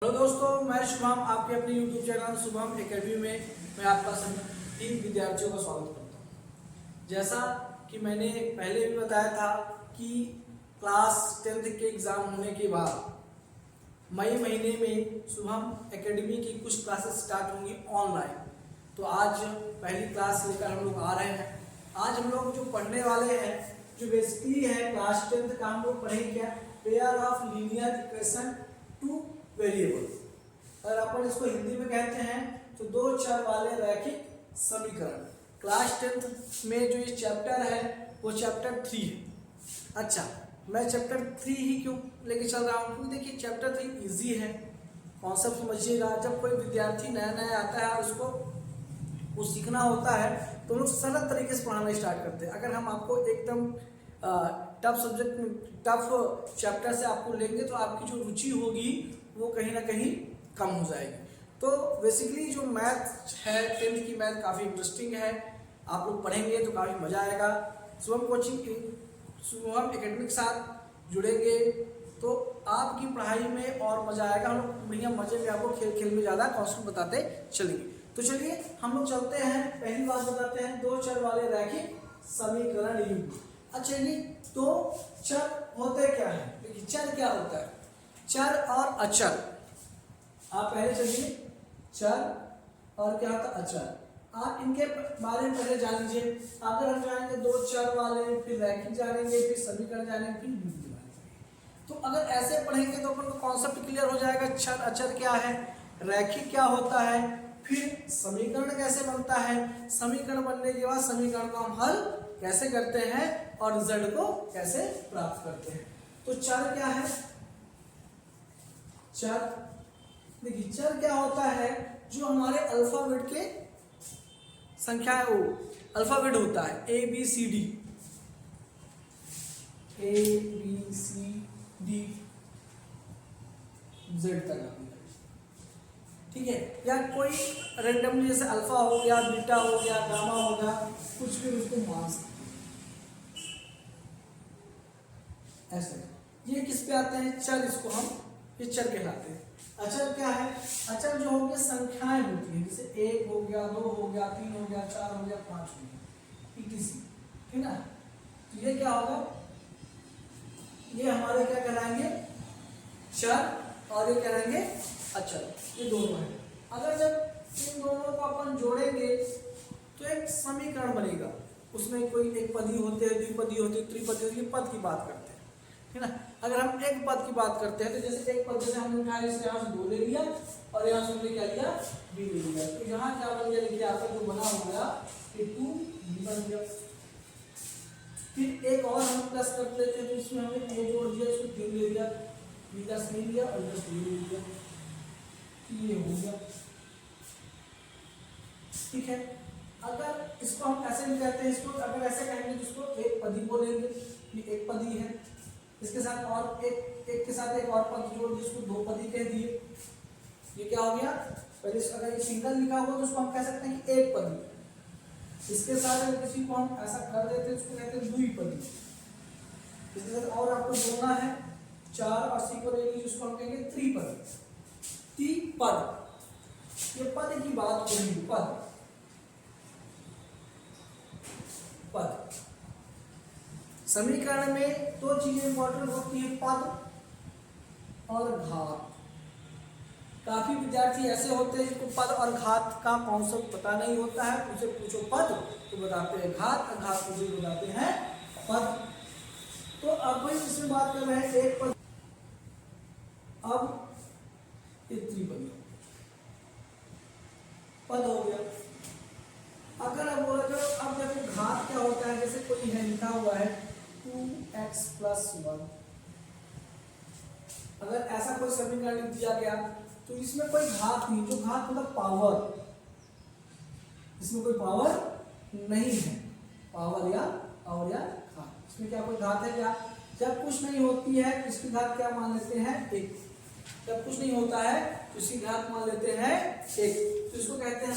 Hello दोस्तों, मैं शुभम आपके अपने YouTube चैनल शुभम एकेडमी में मैं आपका सभी 3 विद्यार्थियों का स्वागत करता हूं। जैसा कि मैंने पहले भी बताया था कि क्लास 10th के एग्ज़ाम होने के बाद मई महीने में शुभम एकेडमी की कुछ क्लासेस स्टार्ट होंगी ऑनलाइन। तो आज पहली क्लास लेकर हम लोग आ रहे हैं। आज हम लोग जो पढ़ने वाले हैं, जो बेसिकली है क्लास 10th का, हम लोग पढ़ेंगे क्या, pair of linear equation two variable. अगर अपन इसको हिंदी में कहते हैं तो दो चर वाले रैखिक समीकरण। क्लास 10th में जो ये चैप्टर है वो चैप्टर 3 है। अच्छा, मैं चैप्टर 3 ही क्यों लेके चल रहा हूँ, क्योंकि देखिए चैप्टर 3 इजी है, कॉन्सेप्ट समझिएगा। जब कोई विद्यार्थी नया नया आता है और उसको कुछ सीखना होता है तो लोग सरल तरीके से पढ़ाना स्टार्ट करते हैं। अगर हम आपको एकदम टफ सब्जेक्ट में टफ चैप्टर से आपको लेंगे तो आपकी जो रुचि होगी वो कहीं ना कहीं कम हो जाएगी। तो बेसिकली जो मैथ है 10th की मैथ काफ़ी इंटरेस्टिंग है, आप लोग पढ़ेंगे तो काफ़ी मज़ा आएगा। शुभम शुभम एकेडमी के साथ जुड़ेंगे तो आपकी पढ़ाई में और मज़ा आएगा। हम लोग बढ़िया मज़े में आपको खेल खेल में ज़्यादा कॉन्सेप्ट बताते चलेंगे। तो चलिए हम लोग चलते हैं, पहली बात बताते हैं दो चर वाले रैखिक समीकरण युग्म। अच्छा जी, दो चर होते क्या है? देखिए चर क्या होता है, चर और अचर। आप पहले चलिए चर और क्या होता है अचर, आप इनके बारे में पहले जान लीजिए। अगर हम जानेंगे दो चर वाले, फिर रैखिक जानेंगे, फिर समीकरण जानेंगे, फिर युग्म जानेंगे। तो अगर ऐसे पढ़ेंगे तो अपन को कॉन्सेप्ट क्लियर हो जाएगा, चर अचर क्या है, रैखिक क्या होता है, फिर समीकरण कैसे बनता है, समीकरण बनने के बाद समीकरण को हम हल कैसे करते हैं और रिजल्ट को कैसे प्राप्त करते हैं। तो चर क्या है, चर देखिए चर क्या होता है, जो हमारे अल्फाबेट के संख्या है, वो अल्फाबेट होता है A B C D, A B C D Z तक, ठीक है। या कोई रेंडमली जैसे अल्फा हो गया, बीटा हो गया, गामा हो गया, कुछ भी उसको मान सकते ऐसे। ये किस पे आते हैं, चर, इसको हम ये चर कहलाते हैं। अचर क्या है, अचर जो हो गया संख्याएं होती हैं, जैसे 1 हो गया, 2 हो गया, 3 हो गया, 4 हो गया, 5 हो गया, etc, ठीक ना। तो ये क्या होगा, ये हमारे क्या कहलाएंगे, चर, और ये कहलाएंगे अचर। ये दोनों है। अगर जब इन दोनों को अपन जोड़ेंगे तो एक समीकरण बनेगा। उसमें कोई एक पदी होते हैं, द्विपदी होते हैं, त्रिपदी होती है, पद की बात करते हैं, है ना। अगर हम एक पद की बात करते हैं तो जैसे एक पद से हमने उठाया, इसे यहाँ से 2 ले लिया और यहाँ से हमने क्या लिया, b ले लिया। तो यहाँ क्या बन गया, देखिए आपका जो बना हो गया ये 2b बन गया। फिर एक और हम प्लस कर लेते हैं, तो इसमें हमने a जोड़ दिया, इसको 3 ले लिया, b का नहीं लिया और इधर 3 ले लिया, ये हो गया, ठीक है। अगर इसको हम ऐसे नहीं कहते हैं, इसको अगर ऐसे कहेंगे तो इसको एक पदी बोलेंगे, ये एक पदी है। इसके साथ और एक के साथ एक और पद जोड़ दिए, इसको 2 पदी कह दिए। ये क्या हो गया, पहले अगर ये सिंगल लिखा हुआ तो उसको हम कह सकते हैं कि एक पदी। इसके साथ अगर किसी को हम ऐसा कर देते हैं उसको कहते हैं द्विपदी। इसके साथ और आपको जोड़ना है 4 और सी को ले लीजिए, उसको हम कहेंगे त्रिपद। पद, ये पद की बात हो रही है, पद पद। समीकरण में 2 चीजें इंपॉर्टेंट होती हैं, पद और घात। काफी विद्यार्थी ऐसे होते हैं जिनको पद और घात का कॉन्सेप्ट पता नहीं होता है, उनसे पूछो पद तो बताते हैं घात, और घात मुझे बताते हैं पद। तो अब भाई इसमें बात कर रहे हैं एक पद, अब ये त्रिपदी पद हो गया। अगर अब बोला जाए, अब देखो घात क्या होता है, जैसे कोई है लिखा हुआ है 2x + 1, अगर ऐसा कोई समीकरण लिख दिया गया तो इसमें कोई घात नहीं, जो घात मतलब पावर, इसमें कोई पावर नहीं है, पावर या और या घात, इसमें क्या कोई घात है क्या? जब कुछ नहीं होती है तो इसकी घात क्या मान लेते हैं, 1। जब कुछ नहीं होता है तो इसकी घात मान लेते हैं 1। तो इसको कहते हैं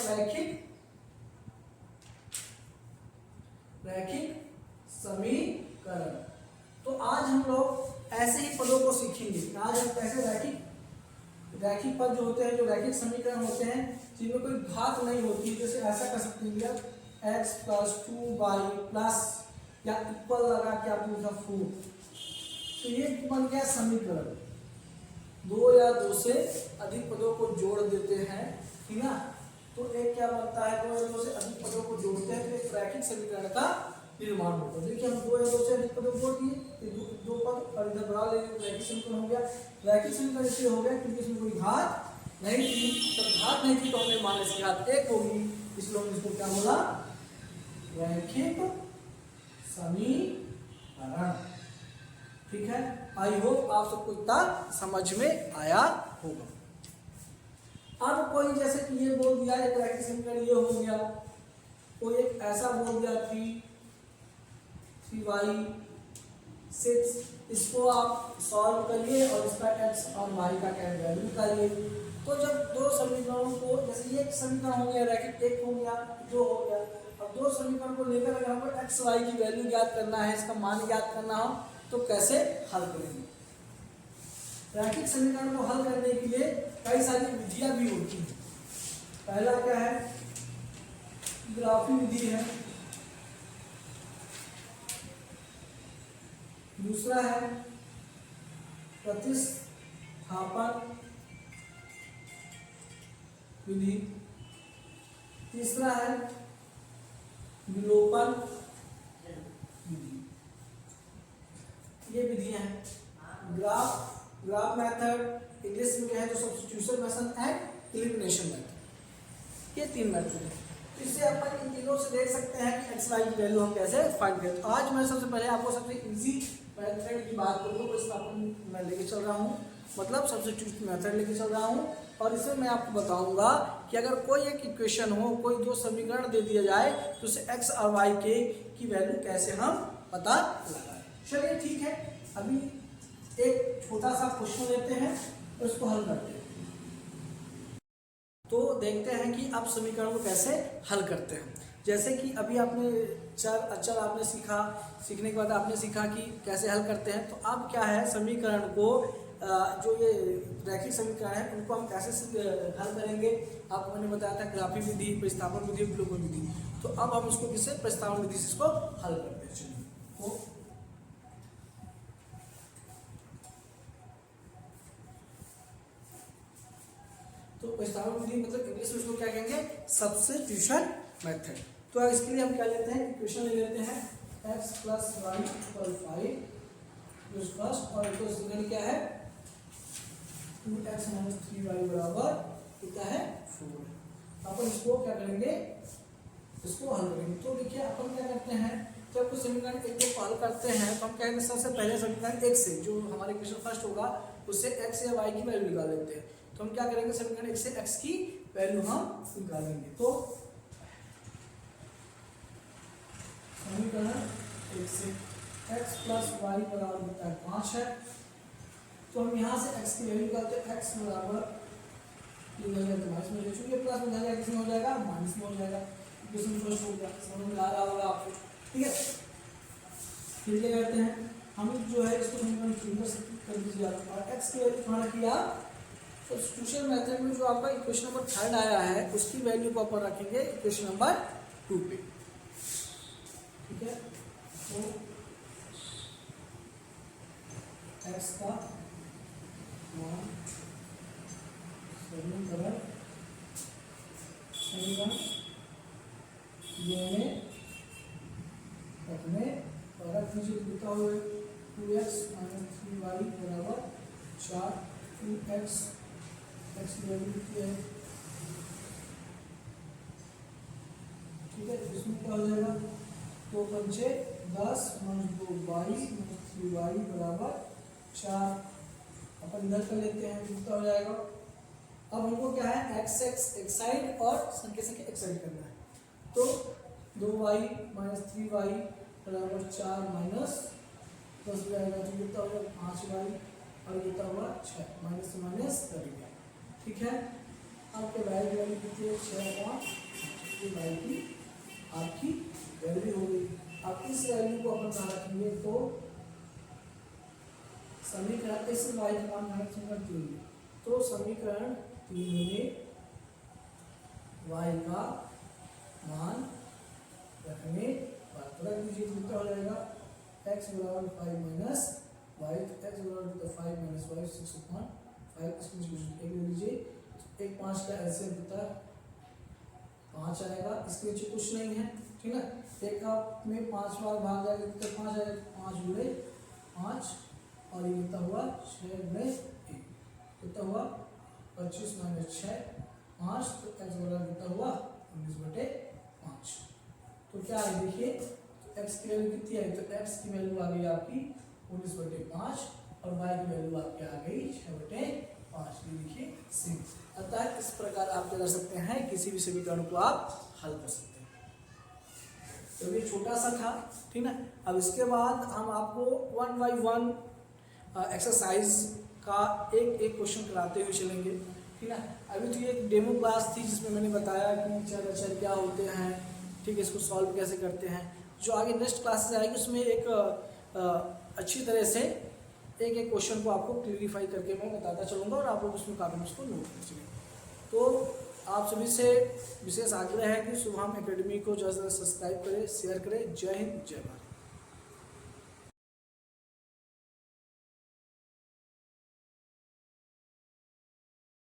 रैखिक समीकरण। तो आज हम लोग ऐसे ही पदों को सीखेंगे। आज हम कैसे रैखिक पद जो होते हैं, जो रैखिक समीकरण होते हैं जिनमें कोई घात नहीं होती, जैसे ऐसा कर सकते हैं x प्लस 2y प्लस या इक्वल लगा के आप लिखा 4, तो ये बन गया समीकरण। दो या दो से अधिक पदों को जोड़ देते हैं, ठीक है, तो एक क्या बनता है, दो या दो से अधिक पदों को जोड़ते हैं तो एक रैखिक समीकरण का निर्माण होता है। देखिए हम दो या दो से अधिक पदों को जोड़ दिए, दो पद और इधर बढ़ा ले, रैखिक समीकरण हो गया। रैखिक समीकरण इसलिए हो गया क्योंकि इसमें कोई घात नहीं थी, तो घात नहीं थी तो हमने मान इसकी घात 1 होगी, इसलिए हमने इसको क्या बोला, रैखिक समीकरण। ठीक है, आई होप आप सबको इतना समझ में आया होगा। अब कोई जैसे कि ये बोल दिया एक रैखिक समीकरण ये हो गया, कोई एक ऐसा बोल दिया 3y 6, इसको आप सॉल्व करिए और इसका x और y का क्या वैल्यू निकालिए। तो जब दो समीकरणों को, जैसे ये एक समीकरण हो गया रैखिक, एक हो गया, दो हो गया, अब दो समीकरण को लेकर अगर हमको x y की वैल्यू ज्ञात करना है, इसका मान ज्ञात करना हो तो कैसे हल करेंगे। रैखिक समीकरण को हल करने के लिए कई सारी विधियां भी होती हैं। पहला क्या है, ग्राफी विधि है, दूसरा है प्रतिस्थापन विधि, तीसरा है विलोपन विधि। ये विधियां हैं। ग्राफ मेथड, इंग्लिश में क्या है, जो substitution method and elimination method, ये तीन मेथड है। इससे अपन इन तीनों से देख सकते हैं कि एक्स वाई की वैल्यू हम कैसे फाइंड करें। तो आज मैं सबसे पहले आपको सबसे इजी मेथड की बात करूँगा, प्रतिस्थापन मैं लेके चल रहा हूँ, मतलब सब्स्टिट्यूशन मेथड लेके चल रहा हूँ। और इसमें मैं आपको बताऊंगा कि अगर कोई एक इक्वेशन हो, कोई दो समीकरण दे दिया जाए तो उसे एक्स और वाई के की वैल्यू कैसे हम पता लगाएं। चलिए ठीक है, अभी एक छोटा सा क्वेश्चन लेते हैं और उसको हल करते हैं। तो देखते हैं कि आप समीकरण को कैसे हल करते हैं। जैसे कि अभी आपने चर आपने सीखने के बाद आपने सीखा कि कैसे हल करते हैं। तो अब क्या है, समीकरण को जो ये रैखिक समीकरण है उनको हम कैसे हल करेंगे। आपको मैंने बताया था ग्राफी विधि, प्रतिस्थापन विधि, विलोपन विधि। तो अब हम इसको किससे, प्रतिस्थापन विधि से इसको हल करते हैं। चलिए तो प्रतिस्थापन विधि मतलब इंग्लिश में इसको क्या कहेंगे, सब्स्टिट्यूशन मेथड। तो इसके लिए हम क्या लेते हैं, इक्वेशन ले लेते हैं x plus y equal 5 first, और इसको सेकंड क्या है 2x माइनस 3y बराबर कितना है 4। अपन इसको क्या करेंगे, इसको हल करेंगे। तो देखिए अपन क्या करते हैं, जब कुछ समीकरण एक को हल करते हैं तो हम क्या करेंगे, सबसे पहले समीकरण एक से, जो हमारे इक्वेशन फर्स्ट होगा उससे x या y की वैल्यू निकाल लेते हैं। तो हम क्या करेंगे, समीकरण एक से x की वैल्यू हम निकालेंगे। तो समीकरण एक से x प्लस वाई बराबर होता है 5 है। तो हम यहाँ से x की वैल्यू निकालते हैं, x बराबर माइनस में, चूंकि प्लस में जाएगा किस में हो जाएगा, माइनस में हो जाएगा। इक्वेशन फर्स्ट हो गया, समझ में आ रहा होगा आपको, ठीक है। फिर क्या करते हैं, हम जो है इसको समीकरण 3 कर दीजिए और x की वैल्यू कहाँ रखिए आप, सब्स्टिट्यूशन मेथड में जो आपका इक्वेशन नंबर 3 आया है उसकी वैल्यू को अपन रखेंगे इक्वेशन नंबर 2 पे, ठीक है। तो x का मान समीकरण में रखने और रख दीजिए, कितना हुआ 2x माइनस 3y बराबर 4, 2x x की वैल्यू कितनी है, ठीक है। इसमें क्या हो जाएगा, 2 पंचे 10 माइनस 2 22 माइनस 3y बराबर 4। अपन इधर कर लेते हैं, कितना हो जाएगा। अब हमको क्या है, x एक साइड और संख्या एक साइड करना है। तो 2y माइनस 3y बराबर 4 माइनस 10 जाएगा, तो कितना होगा 5y और कितना हुआ 6, माइनस से माइनस करेंगे, ठीक है। आपके y की वैल्यू कितनी है 6 y की आपकी वैल्यू हो गई। अब इस वैल्यू को अपन कहाँ रखेंगे, तो समीकरण इस y का मान रखेंगे 3। तो समीकरण 3 में y का मान रखने पर तो रख दीजिए, कितना हो जाएगा x बराबर 5 माइनस वाई, एक्स बराबर 5 माइनस वाई 6/5, इसको एक ले लीजिए, एक 5 का एलसीएम होता है 5 आएगा, इसके नीचे कुछ नहीं है, ठीक है। एक का में 5 बार भाग जाएगा तो 5 आएगा, 5 गुणे 5 और ये कितना हुआ 6 गुणे 1, कितना हुआ 25 माइनस 6 5, तो एक्स बराबर कितना हुआ 19/5। तो क्या है देखिए, तो एक्स की वैल्यू कितनी आई, तो एक्स की वैल्यू आ गई आपकी 19/5 और वाई की वैल्यू आपकी आ गई 6/5। ये देखिए सिंपल। अतः इस प्रकार आप क्या कर सकते हैं, किसी भी समीकरण को आप हल कर सकते हैं। तो ये छोटा सा था, ठीक ना। अब इसके बाद हम आपको 1 by 1 एक्सरसाइज का एक एक क्वेश्चन कराते हुए चलेंगे, ठीक है। अभी तो ये एक डेमो क्लास थी जिसमें मैंने बताया कि चर अक्षर क्या होते हैं, ठीक है, इसको सॉल्व कैसे करते हैं। जो आगे नेक्स्ट क्लासेस आएगी उसमें एक अच्छी तरह से एक एक क्वेश्चन को आपको क्लियरिफाई करके मैं बताता चलूँगा और आप लोग उसमें काफ़ी उसको नोट कर सकें। तो आप सभी से विशेष आग्रह है कि शुभम एकेडमी को ज़्यादा से ज़्यादा सब्सक्राइब करें, शेयर करें। जय हिंद, जय भारत।